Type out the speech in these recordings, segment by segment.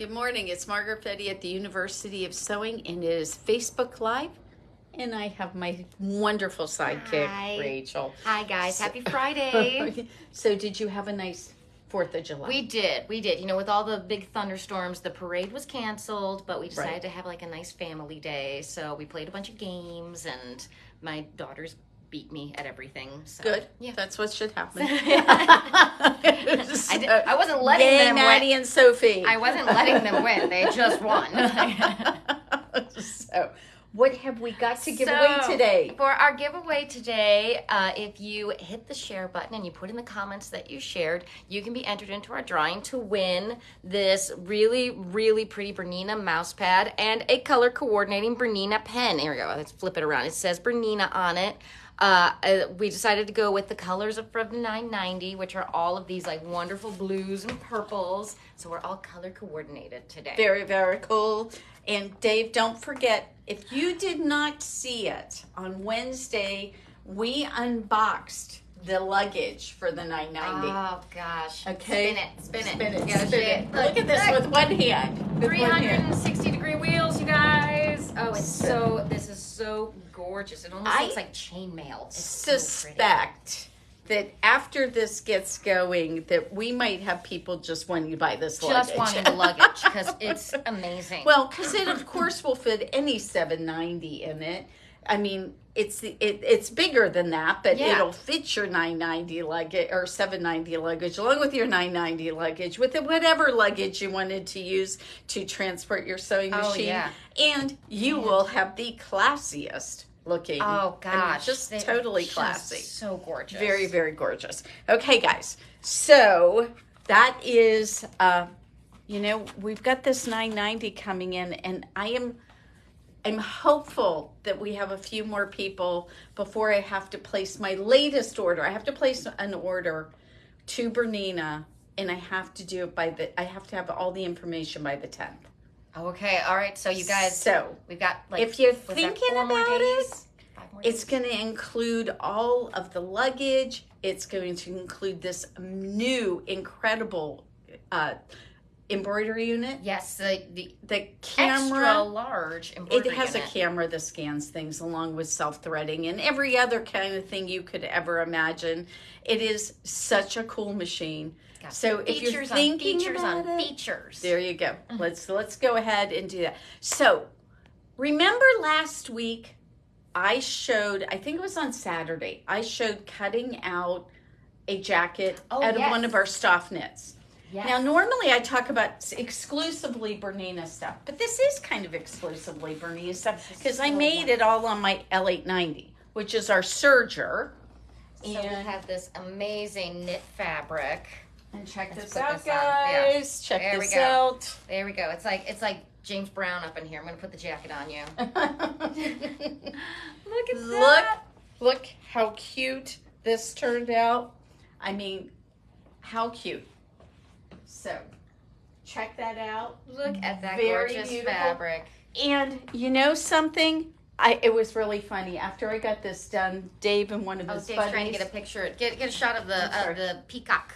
Good morning. It's Margaret at the University of Sewing, and it is Facebook Live. And I have my wonderful sidekick, Hi. Rachel. Hi, guys. Happy Friday. So did you have a nice 4th of July? We did. You know, with all the big thunderstorms, the parade was canceled, but we decided Right. to have like a nice family day. So we played a bunch of games, and my daughters beat me at everything. So, Good. Yeah. That's what should happen. I wasn't letting them Maddie win. and Sophie. I wasn't letting them win. They just won. So, what have we got to give away today? For our giveaway today, if you hit the share button and you put in the comments that you shared, you can be entered into our drawing to win this really, really pretty Bernina mouse pad and a color coordinating Bernina pen. Here we go. Let's flip it around. It says Bernina on it. We decided to go with the colors from the 990, which are all of these like wonderful blues and purples. So we're all color coordinated today. Very, very cool. And Dave, don't forget, if you did not see it, on Wednesday, we unboxed the luggage for the 990. Oh, gosh. Okay. Spin it. Spin it. You gotta Spin see it. Look at this with one hand. With 360-degree wheels, you guys. Oh, this is so gorgeous. It almost looks like chainmail. It's suspect that after this gets going, that we might have people just wanting to buy this luggage. Just wanting the luggage, because it's amazing. Well, because it, of course, will fit any 790 in it. I mean, it's bigger than that, but Yeah. it'll fit your 990 luggage or 790 luggage, along with your 990 luggage, with whatever luggage you wanted to use to transport your sewing machine. Yeah. And you will have the classiest looking. Oh, gosh. Just totally classy. So gorgeous. Very, very gorgeous. Okay, guys. So that is, we've got this 990 coming in, and I'm hopeful that we have a few more people before I have to place my latest order. I have to place an order to Bernina, and I have to do it I have to have all the information by the 10th. Okay, all right. So you guys, we've got if you're thinking about it, it's going to include all of the luggage. It's going to include this new incredible embroidery unit. Yes, the camera, extra large embroidery it has unit. a camera that scans things along with self-threading and every other kind of thing you could ever imagine. It is such a cool machine. So if you're thinking about it, features. there you go. Let's go ahead and do that. So remember last week I showed, I think it was on Saturday, I showed cutting out a jacket out of one of our staff knits. Yes. Now, normally I talk about exclusively Bernina stuff, but this is kind of exclusively Bernina stuff because I made it all on my L890, which is our serger. So we have this amazing knit fabric. And check this put out, this on. Yeah. guys. Check There we this go. out. There we go. It's like James Brown up in here. I'm going to put the jacket on you. Look at that. Look how cute this turned out. I mean, how cute. So, check that out. Look at that Very gorgeous beautiful. fabric. And you know something? It was really funny. After I got this done, Dave and one of his Dave's buddies. trying to get a picture. Get a shot of the peacock.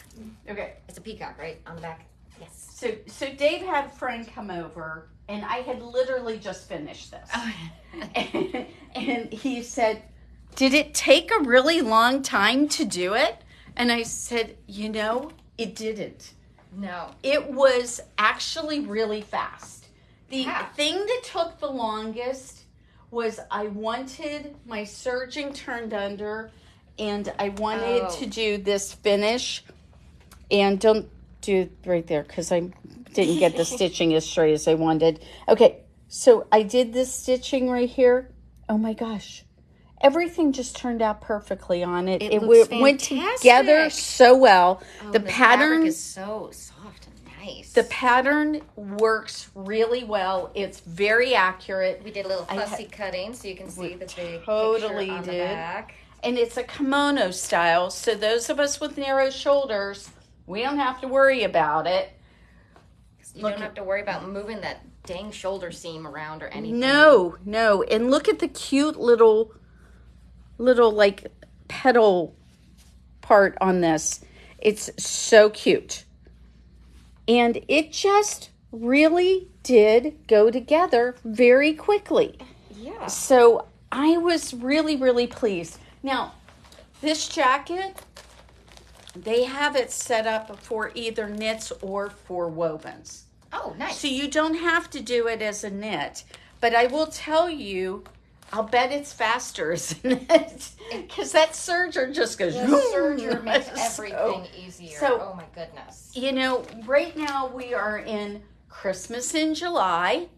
Okay. It's a peacock, right? On the back. Yes. So Dave had a friend come over, and I had literally just finished this. Oh. And he said, "Did it take a really long time to do it?" And I said, it didn't. No. It was actually really fast. The thing that took the longest was I wanted my serging turned under, and I wanted to do this finish. And don't do it right there because I didn't get the stitching as straight as I wanted. Okay, so I did this stitching right here. Oh my gosh. Everything just turned out perfectly on it. It went together so well. The pattern fabric is so soft and nice. The pattern works really well. It's very accurate. We did a little fussy cutting so you can see the big totally picture on the back. And it's a kimono style, so those of us with narrow shoulders, we don't have to worry about it. You don't have to worry about moving that dang shoulder seam around or anything. No. And look at the cute little like petal part on this. It's so cute. And it just really did go together very quickly. Yeah. So I was really, really pleased. Now, this jacket, they have it set up for either knits or for wovens. Oh, nice. So you don't have to do it as a knit. But I will tell you, I'll bet it's faster as a knit. Because that serger just goes... The serger makes everything easier. So, oh, my goodness. You know, right now we are in Christmas in July.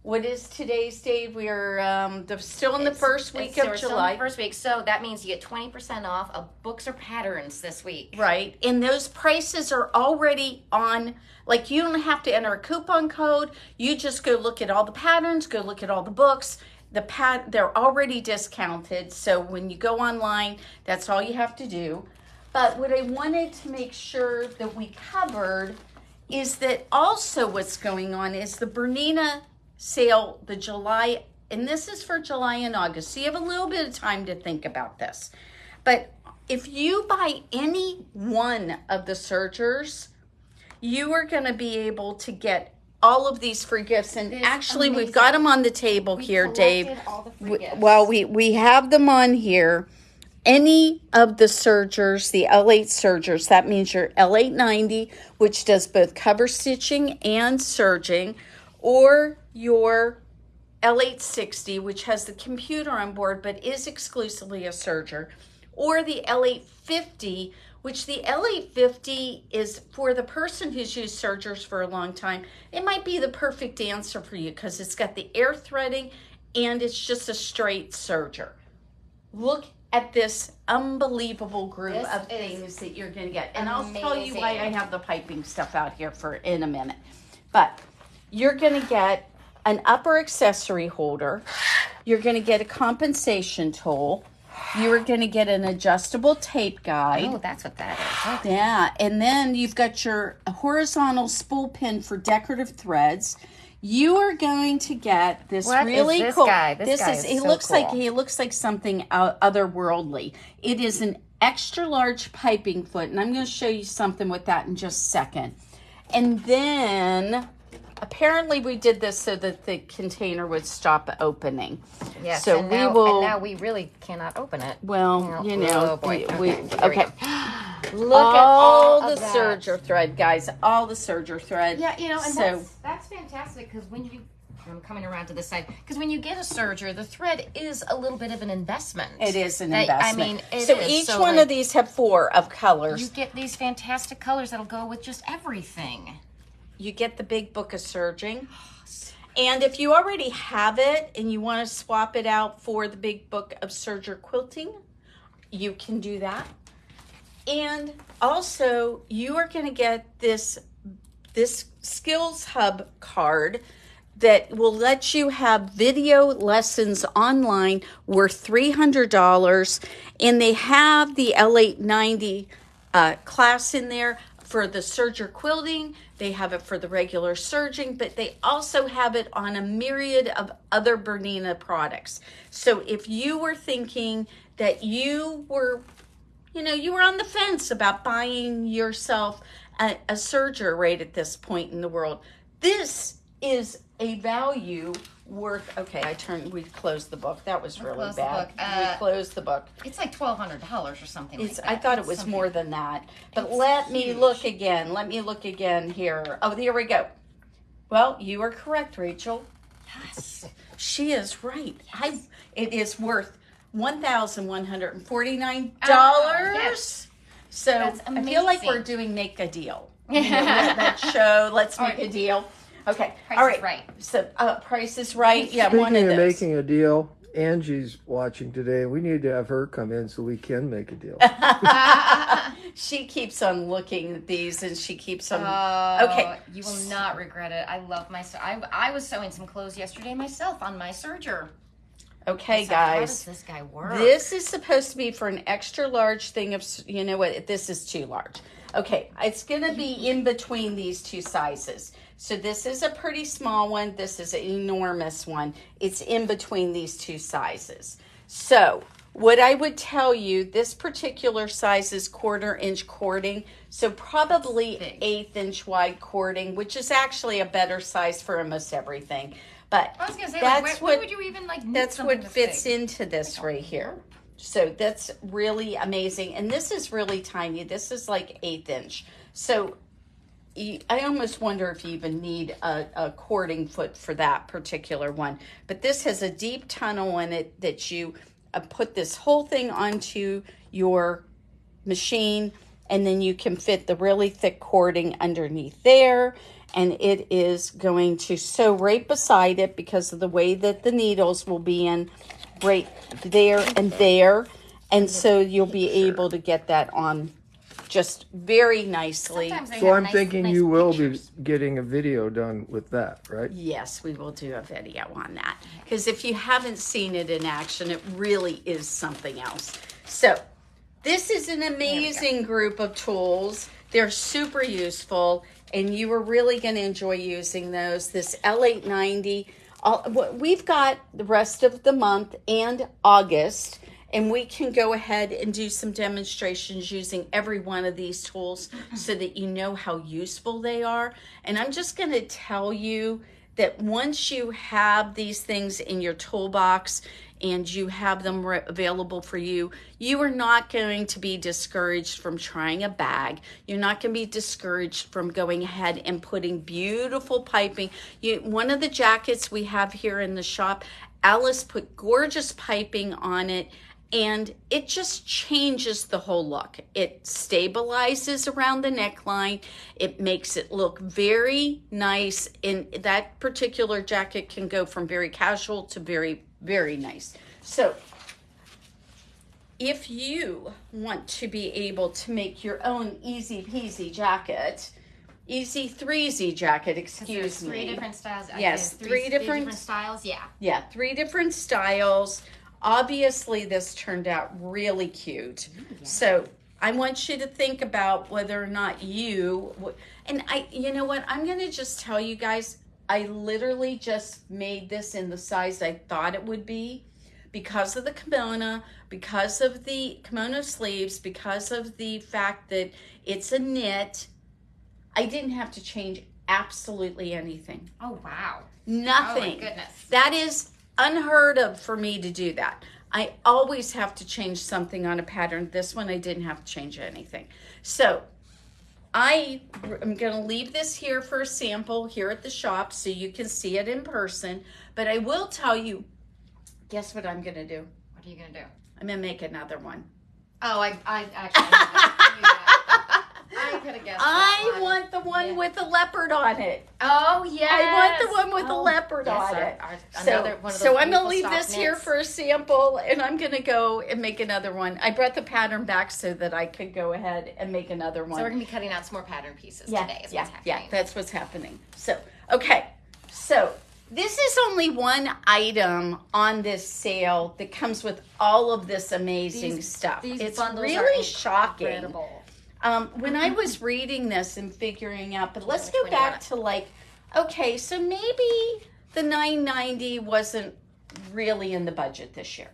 What is today's date? We are still in the first week of July. Still in the first week, so that means you get 20% off of books or patterns this week. Right, and those prices are already on. Like, you don't have to enter a coupon code. You just go look at all the patterns, go look at all the books. They're already discounted, so when you go online, that's all you have to do. But what I wanted to make sure that we covered is that also what's going on is the Bernina sale, the July, and this is for July and August, so you have a little bit of time to think about this. But if you buy any one of the sergers, you are going to be able to get all of these free gifts. And actually, amazing. We've got them on the table here, Dave. All the free gifts. Well, we have them on here. Any of the sergers, the L8 sergers, that means your L890, which does both cover stitching and serging, or your L860, which has the computer on board but is exclusively a serger, or the L850, which the L850 is for the person who's used sergers for a long time. It might be the perfect answer for you because it's got the air threading and it's just a straight serger. Look at this unbelievable group of things that you're going to get. And I'll tell you why I have the piping stuff out here in a minute. But you're going to get an upper accessory holder. You're going to get a compensation tool. You are going to get an adjustable tape guide. Oh, that's what that is. Okay. Yeah, and then you've got your horizontal spool pin for decorative threads. You are going to get this really this cool. Guy? This guy is he so looks cool. like he looks like something otherworldly. It is an extra large piping foot, and I'm going to show you something with that in just a second. And then apparently we did this so that the container would stop opening. Yes. So and we now, will. And now we really cannot open it. Well, you know. Oh boy. Okay. Look all at all the of that. serger thread, guys. All the serger thread. Yeah, you know, and so, that's fantastic because when you, I'm coming around to this side, because when you get a serger, the thread is a little bit of an investment. It is an investment. I mean, each one of these have 4 of colors. You get these fantastic colors that'll go with just everything. You get the big book of serging. And if you already have it and you want to swap it out for the big book of serger quilting, you can do that. And also, you are going to get this Skills Hub card that will let you have video lessons online worth $300. And they have the L890 class in there for the serger quilting. They have it for the regular serging, but they also have it on a myriad of other Bernina products. So if you were thinking that you were on the fence about buying yourself a serger right at this point in the world, this is a value worth. Okay, we closed the book. That was really bad. We closed the book. It's like $1,200 or something like that. I thought it was more than that. But let me look again. Let me look again here. Oh, there we go. Well, you are correct, Rachel. Yes. She is right. Yes. It is worth $1,149. Yes. So I feel like we're doing Make a Deal. That show, Let's Make a Deal. Okay. Price is Right. So Price is Right. Yeah, Speaking one of those. Making a Deal, Angie's watching today. We need to have her come in so we can make a deal. She keeps on looking at these and she keeps on. Okay. You will not regret it. I love my. I was sewing some clothes yesterday myself on my serger. Okay, guys. How does this guy work? This is supposed to be for an extra large thing of, you know what, this is too large. Okay, it's going to be in between these two sizes. So this is a pretty small one. This is an enormous one. It's in between these two sizes. So what I would tell you, this particular size is 1/4 inch cording, so probably 1/8 inch wide cording, which is actually a better size for almost everything. But I was gonna say, that's where would you even need that's something what this fits big? into this right here. So that's really amazing, and this is really tiny. This is like 1/8 inch. So I almost wonder if you even need a cording foot for that particular one. But this has a deep tunnel in it that you put this whole thing onto your machine, and then you can fit the really thick cording underneath there, and it is going to sew right beside it because of the way that the needles will be in right there and there, and so you'll be able to get that on just very nicely. So I'm thinking you will be getting a video done with that, right? Yes, we will do a video on that. Because if you haven't seen it in action, it really is something else. So this is an amazing group of tools. They're super useful, and you are really going to enjoy using those. This L890, we've got the rest of the month and August, and we can go ahead and do some demonstrations using every one of these tools so that you know how useful they are. And I'm just going to tell you that once you have these things in your toolbox and you have them available for you, you are not going to be discouraged from trying a bag. You're not going to be discouraged from going ahead and putting beautiful piping. One of the jackets we have here in the shop, Alice put gorgeous piping on it, and it just changes the whole look. It stabilizes around the neckline. It makes it look very nice. And that particular jacket can go from very casual to very, very nice. So if you want to be able to make your own easy peasy jacket, easy 3Z jacket, excuse me. 3 different styles. Yes, three different styles. Yeah. Yeah, 3 different styles. Obviously, this turned out really cute. Yeah. So I want you to think about whether or not you, and you know what, I'm going to just tell you guys, I literally just made this in the size I thought it would be because of the kimono, because of the kimono sleeves, because of the fact that it's a knit. I didn't have to change absolutely anything. Oh, wow. Nothing. Oh, my goodness. That is unheard of for me to do that. I always have to change something on a pattern. This one I didn't have to change anything. So I am going to leave this here for a sample here at the shop so you can see it in person. But I will tell you, guess what I'm going to do? What are you going to do? I'm going to make another one. Oh, I actually knew that. I could have guessed I want the one with the leopard on it. Oh, yes. I want the one with the leopard on it. So I'm going to leave this here for a sample, and I'm going to go and make another one. I brought the pattern back so that I could go ahead and make another one. So we're going to be cutting out some more pattern pieces today is what's happening. Yeah, that's what's happening. So, okay. So this is only one item on this sale that comes with all of this amazing stuff. It's really shocking. Incredible. When I was reading this and figuring out, but let's go back to okay, so maybe the $9.90 wasn't really in the budget this year.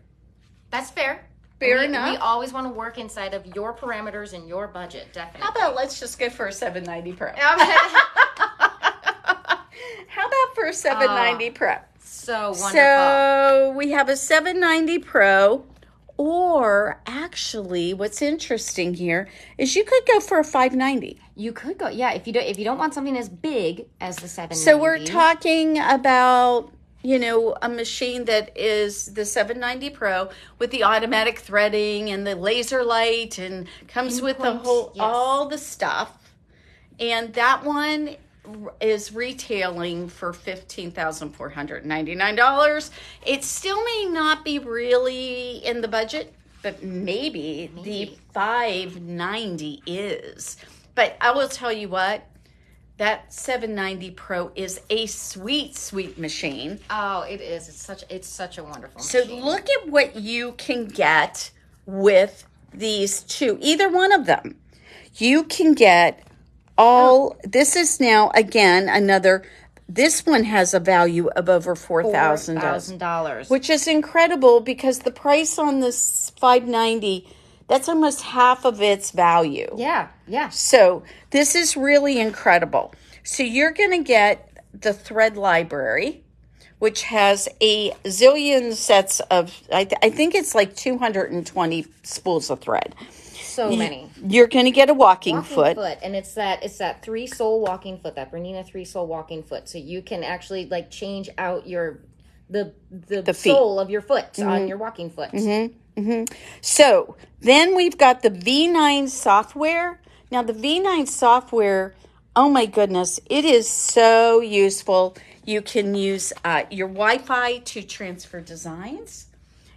That's fair. Fair enough. We always want to work inside of your parameters and your budget, definitely. How about let's just go for a $7.90 Pro? How about for a $7.90 Pro? So wonderful. So we have a $7.90 Pro. Or actually, what's interesting here is you could go for a $5.90. You could go, yeah. If you don't want something as big as the $7.90. So we're talking about, a machine that is the $7.90 Pro with the automatic threading and the laser light and comes with the whole all the stuff. And that one is retailing for $15,499. It still may not be really in the budget, but maybe. The $590 is. But I will tell you what, that $790 Pro is a sweet, sweet machine. Oh, it is. It's such a wonderful machine. So look at what you can get with these two. Either one of them. You can get this is now, again, another this one has a value of over $4,000. $4,000. Which is incredible because the price on this $590, that's almost half of its value. Yeah. So this is really incredible. So you're going to get the thread library, which has a zillion sets of, I think it's like 220 spools of thread. So many. You're going to get a walking foot. And it's that 3-sole walking foot, that Bernina 3-sole walking foot. So you can actually like change out the sole of your foot on your walking foot. So then we've got the V9 software. Now the V9 software, oh my goodness, it is so useful. You can use your Wi-Fi to transfer designs.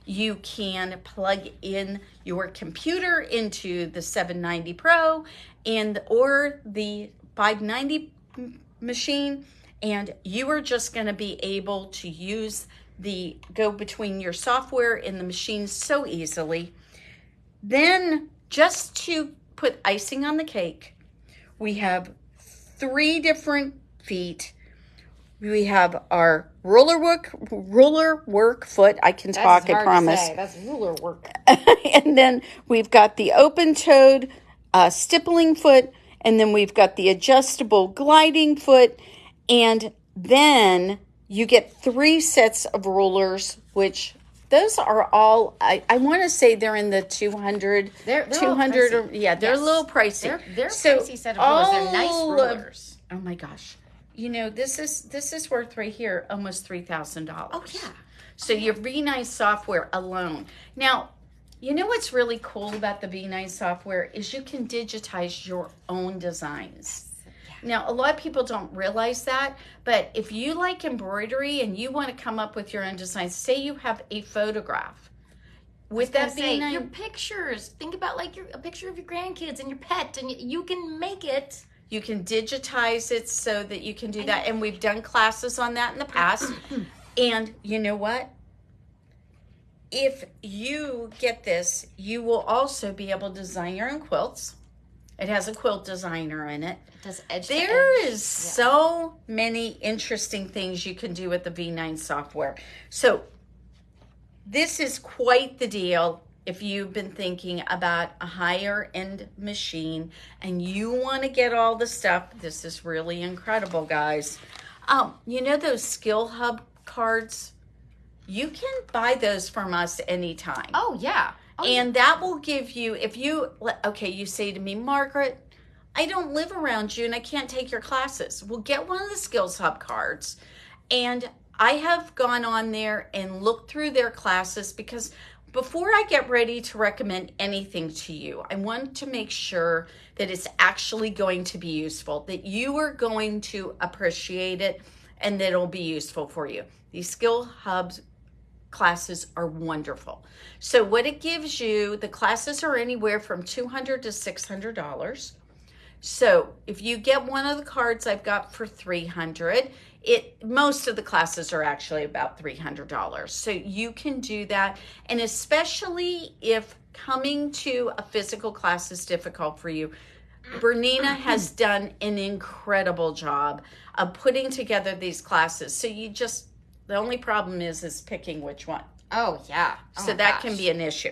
You can plug in your computer into the 790 Pro or the 590 machine, and you are just going to be able to go between your software and the machine so easily. Then, just to put icing on the cake, we have 3 different feet. We have our ruler work foot. I can talk, I promise. That's ruler work. And then we've got the open-toed stippling foot, and then we've got the adjustable gliding foot, and then you get 3 sets of rulers, which those are all, I want to say they're in the 200. They're 200. They're a little pricey. They're pricey set of rulers. They're nice rulers. Oh my gosh. You know, this is worth right here almost $3,000. Oh, yeah. So your V9 software alone. Now, you know what's really cool about the V9 software is you can digitize your own designs. Now, a lot of people don't realize that, but if you like embroidery and you want to come up with your own designs, say you have a photograph. With that V9, your pictures. Think about like a picture of your grandkids and your pet, and you can make it. You can digitize it so that you can do that. And we've done classes on that in the past. And you know what? If you get this, you will also be able to design your own quilts. It has a quilt designer in it. It does edge to edge. There is so many interesting things you can do with the V9 software. So this is quite the deal. If you've been thinking about a higher end machine and you want to get all the stuff, this is really incredible, guys. You know those Skill Hub cards? You can buy those from us anytime. Oh, yeah. And that will give you, you say to me, Margaret, I don't live around you and I can't take your classes. Well, get one of the Skills Hub cards. And I have gone on there and looked through their classes because before I get ready to recommend anything to you, I want to make sure that it's actually going to be useful, that you are going to appreciate it, and that it'll be useful for you. These Skill Hubs classes are wonderful. So what it gives you, the classes are anywhere from $200 to $600. So if you get one of the cards I've got for $300, most of the classes are actually about $300. So you can do that. And especially if coming to a physical class is difficult for you, Bernina has done an incredible job of putting together these classes. So the only problem is picking which one. Oh, yeah. So that can be an issue.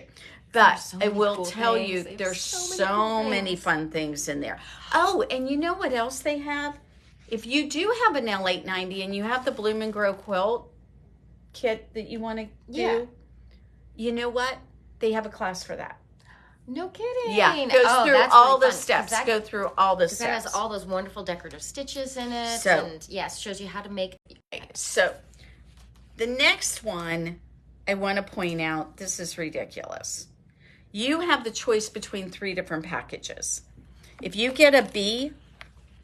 But I will tell you, there's so many fun things in there. Oh, and you know what else they have? If you do have an L890 and you have the Bloom and Grow quilt kit that you want to do, you know what? They have a class for that. No kidding. Yeah, goes through all the steps. Go through all the steps. That has all those wonderful decorative stitches in it. So, and yes, shows you how to make. So the next one I want to point out, this is ridiculous. You have the choice between 3 different packages. If you get a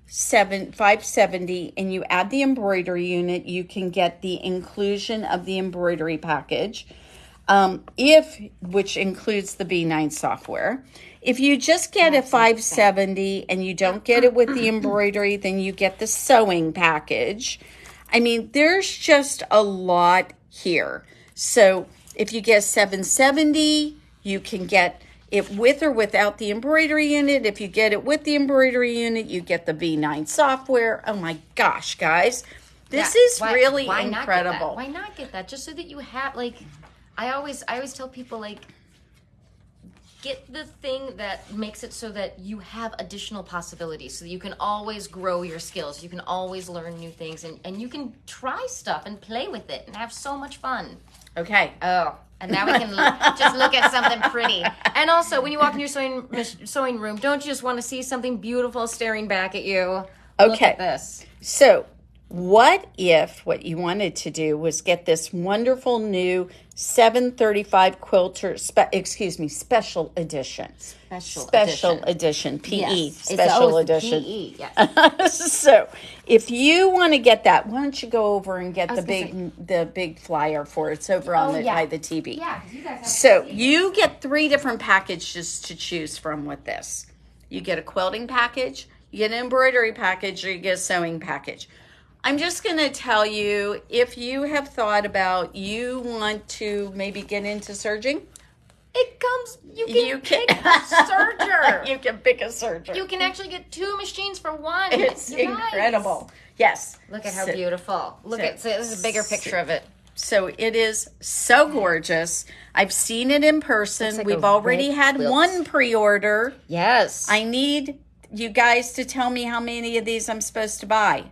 B570 and you add the embroidery unit, you can get the inclusion of the embroidery package, which includes the B9 software. If you just get a 570 and you don't get it with the embroidery, then you get the sewing package. I mean, there's just a lot here. So if you get 770, you can get it with or without the embroidery unit. If you get it with the embroidery unit, you get the V9 software. Oh my gosh, guys. This is really why incredible. Why not get that? Just so that you have, like, I always tell people, like, get the thing that makes it so that you have additional possibilities, so that you can always grow your skills. You can always learn new things, and you can try stuff and play with it and have so much fun. Okay. Oh, and now we can just look at something pretty. And also, when you walk in your sewing room, don't you just want to see something beautiful staring back at you? Okay. Look at this. So, what if what you wanted to do was get this wonderful new 735 quilter, special edition. Special edition, PE, yes. special edition. PE, yes. So, if you want to get that, why don't you go over and get the big flyer for it? It's over on by the TV. Yeah, because you guys have So, you get 3 different packages to choose from with this. You get a quilting package, you get an embroidery package, or you get a sewing package. I'm just going to tell you, if you have thought about you want to maybe get into serging, it comes, you can pick a serger. You can pick a serger. You can actually get 2 machines for one. It's incredible. Yes. Look at how beautiful. This is a bigger picture of it. So it is so gorgeous. I've seen it in person. We've already had one pre-order. Yes. I need you guys to tell me how many of these I'm supposed to buy.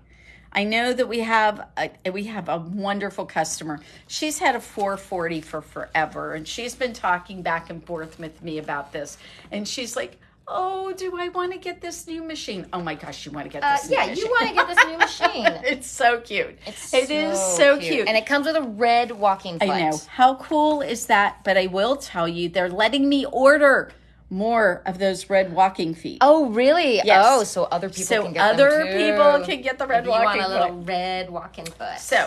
I know that we have a wonderful customer. She's had a 440 for forever, and she's been talking back and forth with me about this. And she's like, "Oh, do I want to get this new machine?" Oh my gosh, you want to get this new machine. Yeah, you want to get this new machine. It's so cute. It is so cute. And it comes with a red walking foot. I know. How cool is that? But I will tell you, they're letting me order more of those red walking feet. Oh, really? Yes. Oh, so other people can get them too. So other people can get the red walking foot. You want a little red walking foot. So,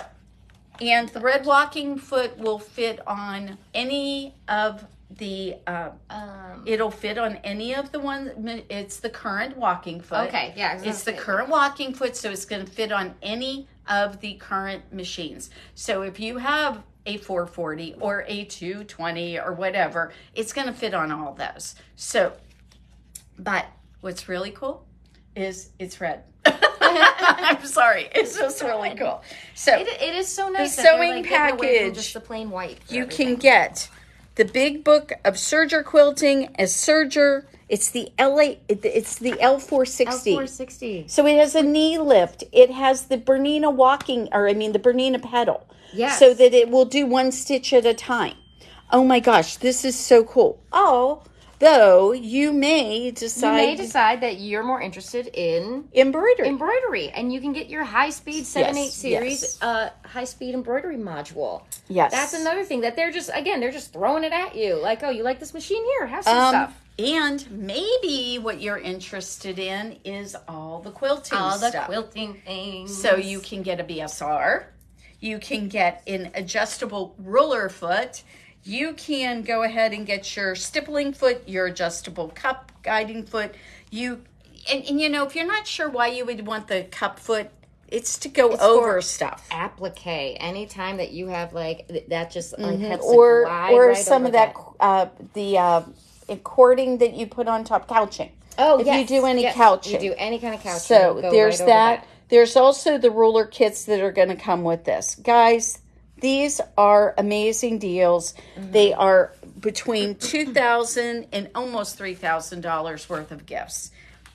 and the red walking foot will fit on any of the, it'll fit on any of the ones, it's the current walking foot. Okay, yeah. It's the current walking foot, so it's going to fit on any of the current machines. So if you have a 440 or a 220 or whatever, it's going to fit on all those. So, but what's really cool is it's red. I'm sorry, it's just really cool. So it is so nice. The sewing package, just the plain white. You can get the big book of serger quilting, a serger. It's the L460. L460. So it has a knee lift. It has the Bernina the Bernina pedal. Yes. So that it will do 1 stitch at a time. Oh my gosh, this is so cool. Though you may decide that you're more interested in embroidery, and you can get your high-speed 7/8 series high-speed embroidery module. Yes. That's another thing that they're just throwing it at you. Like, oh, you like this machine? Here, have some stuff. And maybe what you're interested in is all the quilting stuff. The quilting things. So you can get a BSR. You can get an adjustable ruler foot. You can go ahead and get your stippling foot, your adjustable cup guiding foot. And you know, if you're not sure why you would want the cup foot, it's to go over stuff. Applique. Anytime that you have that, just has or right some of that the cording that you put on top, couching. Oh, if you do any couching, you do any kind of couching. So there's that. There's also the ruler kits that are going to come with this, guys. These are amazing deals. Mm-hmm. They are between $2,000 and almost $3,000 worth of gifts.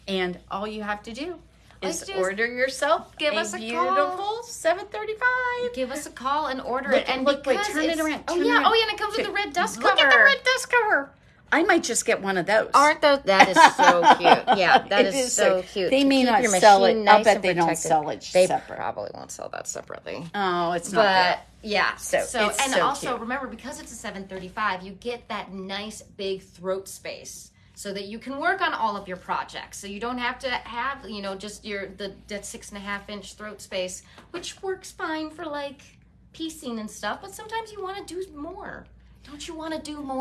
And all you have to do is order yourself give us a beautiful 735. Give us a call and order it. And wait, turn it around. And it comes with the red dust cover. Look at the red dust cover. I might just get one of those. Aren't those? That is so cute. Yeah, that is so cute. They may not sell it. I'll bet they don't sell it separate. They probably won't sell that separately. Oh, it's not good. Yeah. And also cute. remember, because it's a 735, you get that nice big throat space so that you can work on all of your projects. So you don't have to have, just that 6.5-inch throat space, which works fine for piecing and stuff. But sometimes you want to do more. Don't you want to do more?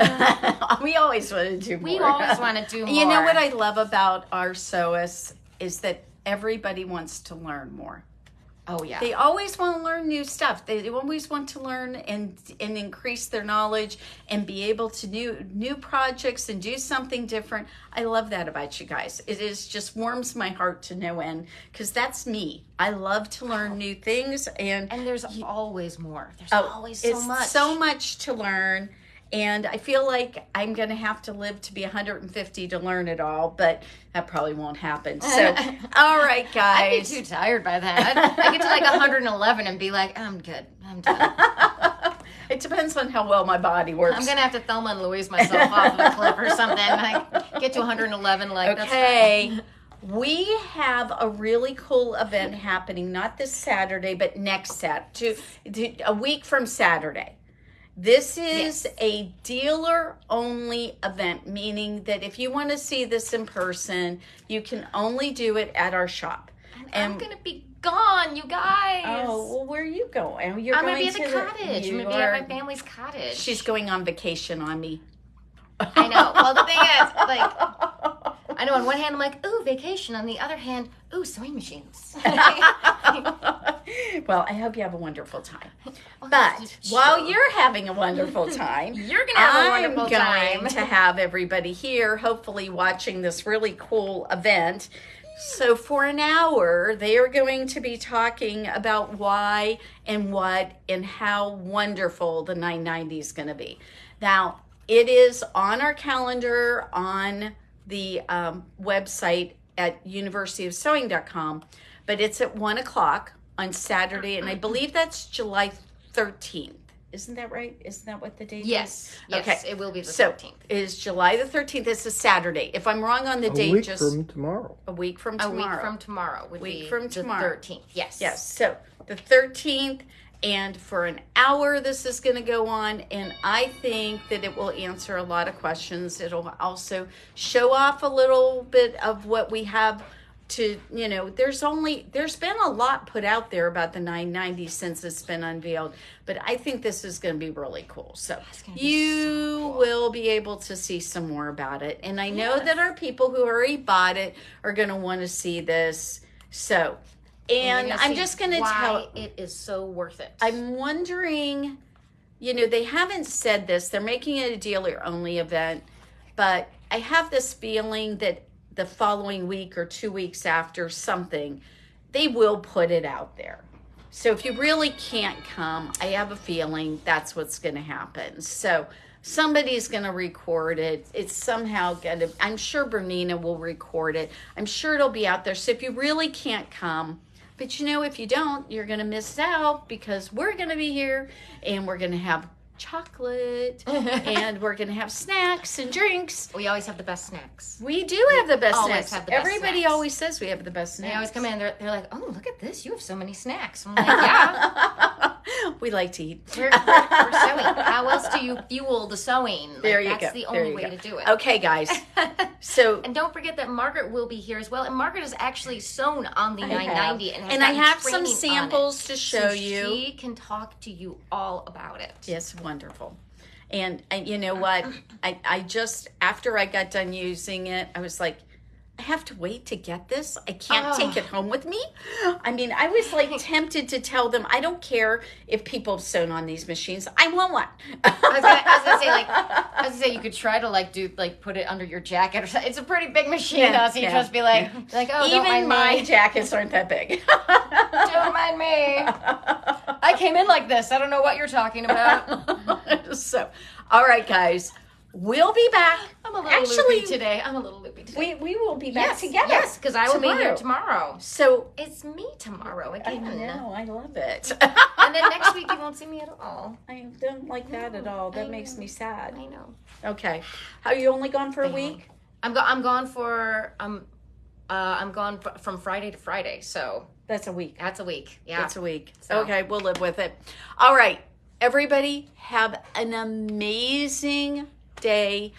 We always want to do more. We always want to do more. You know what I love about our sewists is that everybody wants to learn more. Oh, yeah. They always want to learn new stuff. They always want to learn and increase their knowledge and be able to do new projects and do something different. I love that about you guys. It is just warms my heart to no end because that's me. I love to learn new things. And there's always more. There's always so much. So much to learn. And I feel like I'm going to have to live to be 150 to learn it all, but that probably won't happen. So, all right, guys. I'd be too tired by that. I get to like 111 and be like, I'm good. I'm done. It depends on how well my body works. I'm going to have to Thelma and Louise myself off of a cliff or something. I get to 111 like, okay. That's fine. We have a really cool event happening, not this Saturday, but next Saturday, a week from Saturday. This is a dealer-only event, meaning that if you want to see this in person, you can only do it at our shop. And I'm going to be gone, you guys. Oh, well, where are you going? I'm going to be at the cottage. I'm going to be at my family's cottage. She's going on vacation on me. I know. Well, the thing is, like, I know on one hand I'm like, ooh, vacation. On the other hand, ooh, sewing machines. Well, I hope you have a wonderful time. But while you're having a wonderful time, you're going to have a wonderful time. I'm going to have everybody here, hopefully watching this really cool event. So for an hour, they are going to be talking about why and what and how wonderful the 990 is going to be. Now, it is on our calendar on the website at universityofsewing.com, but it's at 1 o'clock on Saturday, and I believe that's July 13th. Isn't that right? Isn't that what the date is? Yes, okay. It will be the 13th. So it is July the 13th. It's a Saturday. If I'm wrong on the date, a week just from tomorrow. A week from tomorrow. A week from tomorrow would be from tomorrow. The 13th. Yes. Yes. So the 13th, and for an hour this is going to go on, and I think that it will answer a lot of questions. It'll also show off a little bit of what we have to, there's been a lot put out there about the 990 since it's been unveiled, but I think this is going to be really cool. So you will be able to see some more about it. And I know that our people who already bought it are going to want to see this. So, and I'm just going to tell it is so worth it. I'm wondering, they haven't said this. They're making it a dealer only event, but I have this feeling that the following week or 2 weeks after something, they will put it out there. So if you really can't come, I have a feeling that's what's going to happen. So somebody's going to record it. It's somehow going to, I'm sure Bernina will record it. I'm sure it'll be out there. So if you really can't come, but if you don't, you're going to miss out because we're going to be here and we're going to have chocolate and we're going to have snacks and drinks. We always have the best snacks. We do have the best always snacks. Have the best Everybody snacks. always says we have the best snacks. They always come in, they're like, oh, look at this. You have so many snacks. I'm like, yeah. We like to eat. We're sewing. How else do you fuel the sewing? There you go. That's the only way to do it. Okay, guys. So, and don't forget that Margaret will be here as well. And Margaret is actually sewn on the 990 and I have some samples to show you. She can talk to you all about it. Yes, wonderful. And you know what? I just, after I got done using it, I was like, I have to wait to get this. I can't take it home with me. I mean, I was like tempted to tell them, I don't care if people have sewn on these machines. I want one. I was gonna say, you could try to put it under your jacket or something. It's a pretty big machine, so you just be like, oh, don't mind my me. jackets aren't that big. Don't mind me. I came in like this. I don't know what you're talking about. So, all right, guys. We'll be back. I'm a little loopy today. We will be back together. Yes, because I will be here tomorrow. So it's me tomorrow again. I know. I love it. And then next week you won't see me at all. I don't like that at all. That makes me sad. I know. Okay. Are you only gone for a week? I'm gone from Friday to Friday. So that's a week. That's a week. Yeah. That's a week. So. Okay, we'll live with it. All right. Everybody have an amazing day,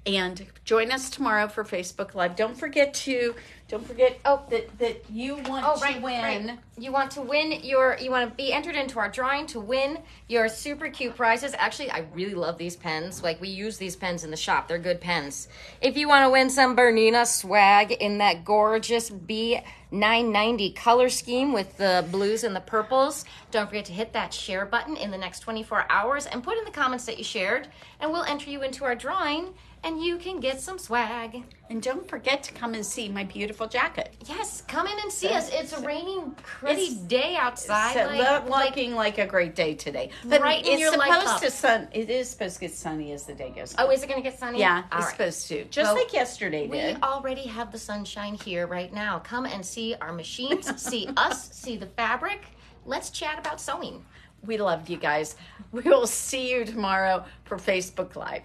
And join us tomorrow for Facebook Live. Don't forget that you want to win. Right. You want to win you want to be entered into our drawing to win your super cute prizes. Actually, I really love these pens. Like, we use these pens in the shop. They're good pens. If you want to win some Bernina swag in that gorgeous B990 color scheme with the blues and the purples, don't forget to hit that share button in the next 24 hours and put in the comments that you shared, and we'll enter you into our drawing, and you can get some swag. And don't forget to come and see my beautiful jacket. Yes, come in and see us. It's a raining, pretty day outside. It's looking like a great day today. But right in your life cup. It is supposed to get sunny as the day goes on. Oh, is it going to get sunny? Yeah, All it's right. supposed to. Just like yesterday We did. already have the sunshine here right now. Come and see our machines, see us, see the fabric. Let's chat about sewing. We love you guys. We will see you tomorrow for Facebook Live.